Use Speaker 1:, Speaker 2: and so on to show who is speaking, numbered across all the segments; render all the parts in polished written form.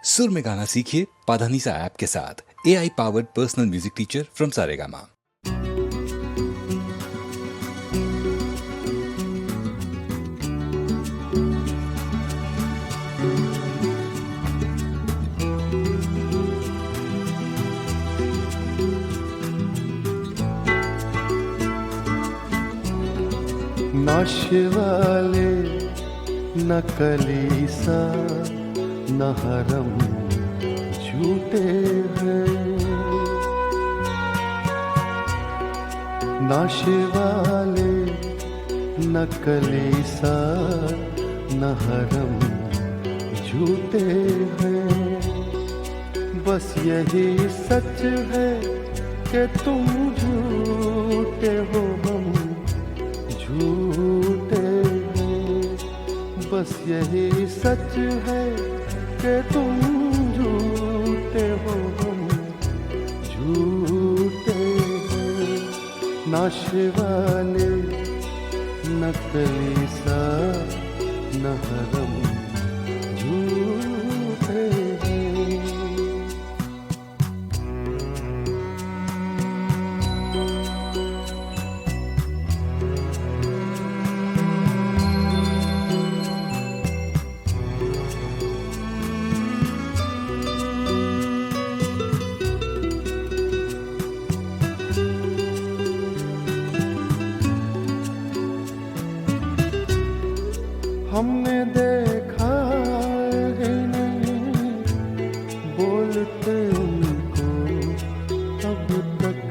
Speaker 1: सुर में गाना सीखिए पाधानीसा ऐप के साथ। AI powered personal music teacher from Saregama.
Speaker 2: नशे वाले नकली सा न हरम झूठे हैं, नशे वाले नकली सा न हरम झूठे हैं। बस यही सच है कि तुम झूठे हो, हम झूठे हैं। बस यही सच है कि तुम झूठे हो, हम झूठे हैं। नशे वाले नकली सा न हरम झूठे हैं। हमने देखा है नहीं बोलते उनको अब तक,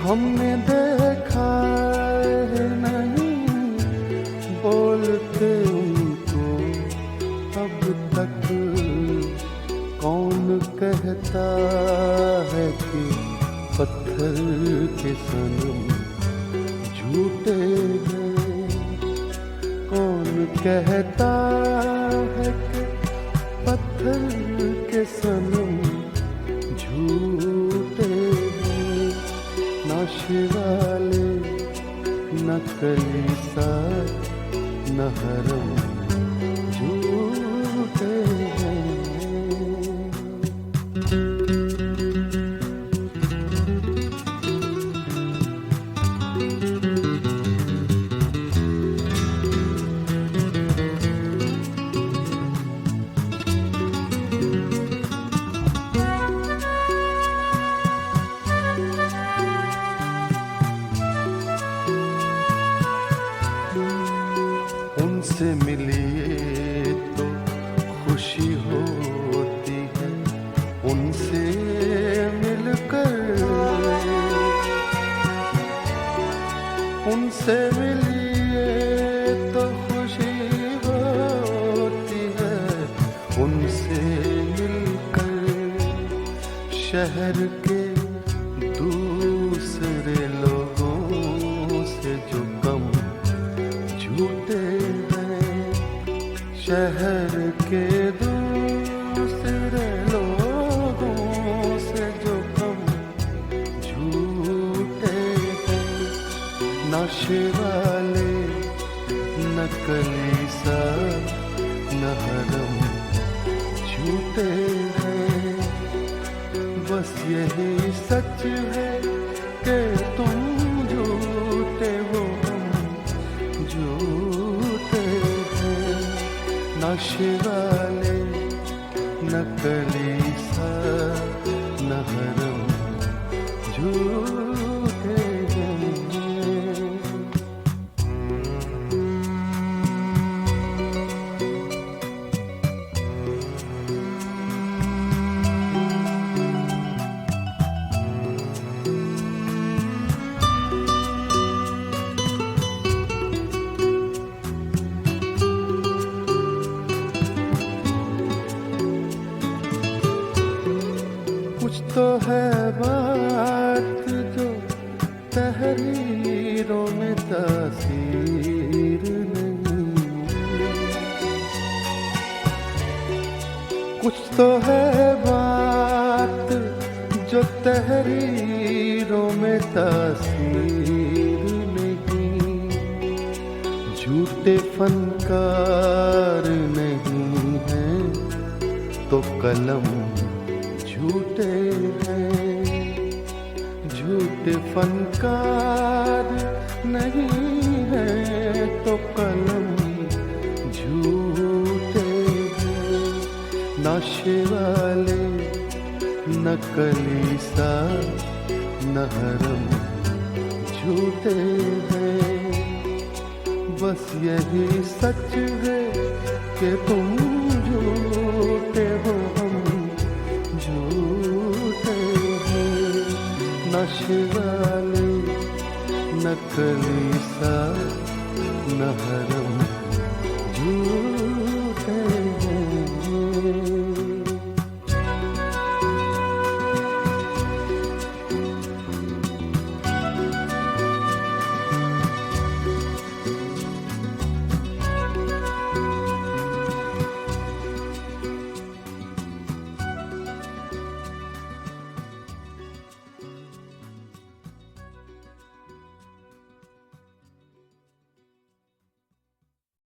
Speaker 2: हमने देखा है नहीं बोलते उनको अब तक। कौन कहता है कि पत्थर के सनम झूठे हैं? कौन कहता है कि पत्थर के सनम झूठे हैं? नशे वाले नकली सा न हरम झूठे हैं। उनसे मिलिए तो खुशी होती है, उनसे मिलकर, उनसे मिलिए तो खुशी होती है, उनसे मिलकर। शहर के दूसरे लोगों से जो कम झूठे हैं, शहर के दूसरे लोगों से जो कम झूठे हैं। नशे वाले नकली सा न हरम झूठे हैं। बस यही सच है कि तुम झूठे हो, झूठे हैं। नशे वाले नकली सा न हरम झूठे हैं। कुछ तो है बात जो तहरीरों में तासीर नहीं, कुछ तो है बात जो तहरीरों में तासीर नहीं। झूठे फनकार फनकार नहीं है तो कलम झूठे हैं। झूठे फनकार नहीं है तो कलम झूठे हैं। नशे वाले नकली सा नहरम झूठे हैं। बस यही सच है कि तुम झूठे हो, हम झूठे हैं। नशे वाले नकली सा नहरम